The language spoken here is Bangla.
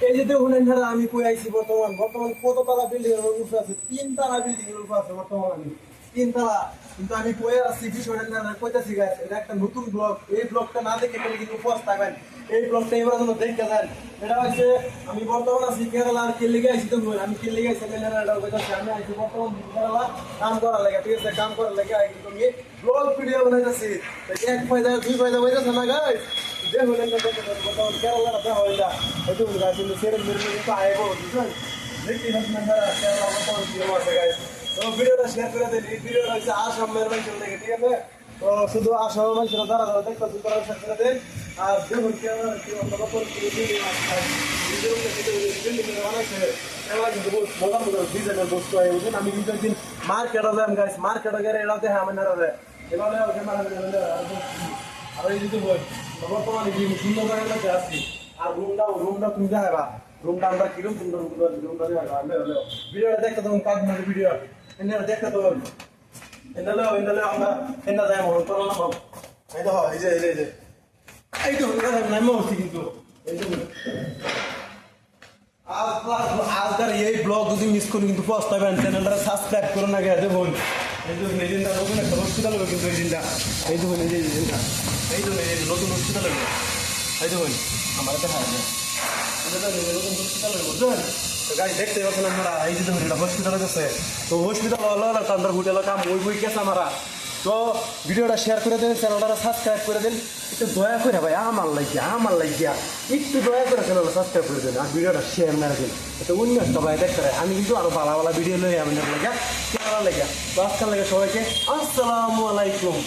এই যে দেখুন এখানে আমি কই আইছি বর্তমান কততলা বিল্ডিং এর উপর আছে 3 তলা বিল্ডিং এর উপর আছে বর্তমান আমি 3 তলা কিন্তু আমি কই আছি বিষয়টা না কইতাছি গাইস এটা একটা নতুন ব্লগ এই ব্লগটা না দেখে কেউ কিন্তু পোস্ট থাকবেন এই ব্লগটা এবার জন্য দেখতে যান এটা হচ্ছে আমি বর্তমান আছি কেরালার কেলিগে আইছি তো আমি কেলিগে আইছি কেরালাটা কইতাছি আমি আইছি বর্তমান কেরালা কাম করার লাগে ঠিক আছে কাম করার লাগে কিন্তু আমি ব্লগ ভিডিও বানাইতাছি এক ফায়দা দুই ফায়দা হইতাছে না গাইস দেখুন বর্তমান কেরালাটা দেখা হইলা itu enggak sih sih itu ayo bukan দেখতে পাচ্ছেন আপনারা কেরালা বর্তমান কি অবস্থা গাইস তো ভিডিওটা শেয়ার করে দেন এই ভিডিওটা হচ্ছে আসাম মেরবাই চলে গেছে ঠিক আছে তো শুধু আসাম মানুষরা যারা যারা দেখতেছেন তারা শেয়ার করে দেন আর দেখুন কেরালা কি অবস্থা বর্তমান কি ভিডিও আছে ভিডিওটা ভিডিও বানাইছে কেরালা কিন্তু মজা মজা ডিজাইনের বস্তু আছে বুঝেন আমি কিন্তু একদিন মার্কেটে যাই গাইস মার্কেটে গেলে এটা দেখে আমি না রে এবারে ক্যামেরা আর এই যদি বল বর্তমানে কি সুন্দর জায়গাতে আছি আর রুমটা তুমি দেখাবা রুমটা আমরা কিরকম রুমটা দেখাবা ভিডিওটা দেখতে তখন কাজ মানে ভিডিও এনে দেখতে তখন এনে আমরা এনে যাই মন করো না বাবা এই দেখো এই তো নাম হচ্ছে কিন্তু এই তো আজকাল এই ব্লগ যদি মিস করি কিন্তু পোস্ট পাবেন চ্যানেলটা সাবস্ক্রাইব করুন না গিয়ে দেখুন এই তো মেজিনটা নতুন একটা হসপিটাল হবে কিন্তু এই দেখুন এই তো নতুন হসপিটাল হবে এই দেখুন আমার দেখা যায় নতুন হসপিটাল হবে বুঝলেন তো গাড়ি দেখতে পাচ্ছেন আমরা এই যে দেখুন এটা হসপিটাল গেছে তো হসপিটাল হলো তাদের হোটেলে কাম ওই গেছে আমরা তো ভিডিওটা শেয়ার করে দেন চ্যানেলটা সাবস্ক্রাইব করে দেন একটু দয়া করে ভাই আমার লাগিয়া একটু দয়া করে চ্যানেলটা সাবস্ক্রাইব করে দেন আর ভিডিওটা শেয়ার না রাখেন এটা অন্য একটা ভাই দেখতে পারে আমি কিন্তু আরো ভালো ভালো ভিডিও লই আমাদের লাগে চ্যানেল লাগে তো আজকাল লাগে সবাইকে আসসালামু আলাইকুম।